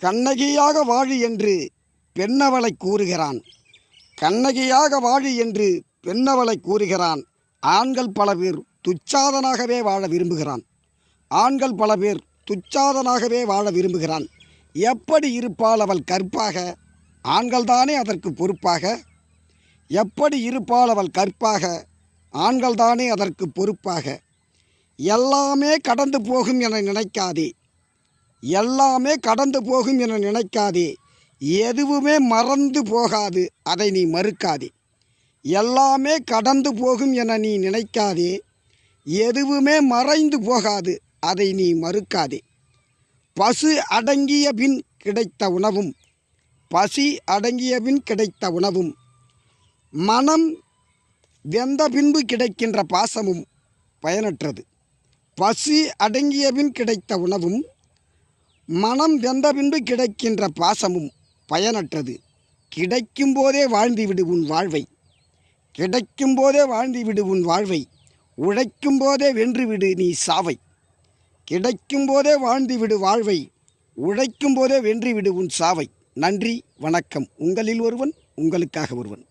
கண்ணகியாக வாழு என்று பெண்ணவளை கூறுகிறான். கண்ணகியாக வாழு என்று பெண்ணவளை கூறுகிறான். ஆண்கள் பல பேர் துச்சாதனாகவே வாழ விரும்புகிறான். ஆண்கள் பல பேர் துச்சாதனாகவே வாழ விரும்புகிறான். எப்படி இருப்பாள் அவள் கற்பாக? ஆண்கள்தானே அதற்கு பொறுப்பாக. எப்படி இருப்பாள் அவள் கற்பாக? ஆண்கள்தானே அதற்கு பொறுப்பாக. எல்லாமே கடந்து போகும் என நினைக்காதே. எல்லாமே கடந்து போகும் என நினைக்காதே. எதுவுமே மறந்து போகாது, அதை நீ மறுக்காதே. எல்லாமே கடந்து போகும் என நீ நினைக்காதே. எதுவுமே மறைந்து போகாது, அதை நீ மறுக்காதே. பசு அடங்கிய பின் கிடைத்த உணவும் பசி அடங்கிய பின் கிடைத்த உணவும் மனம் வெந்த பின்பு கிடைக்கின்ற பாசமும் பயனற்றது. பசி அடங்கிய பின் கிடைத்த உணவும் மனம் வெந்த பின்பு கிடைக்கின்ற பாசமும் பயனற்றது. கிடைக்கும் போதே வாழ்ந்துவிடு உன் வாழ்வை. கிடைக்கும் போதே வாழ்ந்துவிடு உன் வாழ்வை. உழைக்கும் போதே வென்றுவிடு நீ சாவை. கிடைக்கும் போதே வாழ்ந்துவிடு வாழ்வை. உழைக்கும் போதே வென்றுவிடு உன் சாவை. நன்றி, வணக்கம். உங்களில் ஒருவன், உங்களுக்காக ஒருவன்.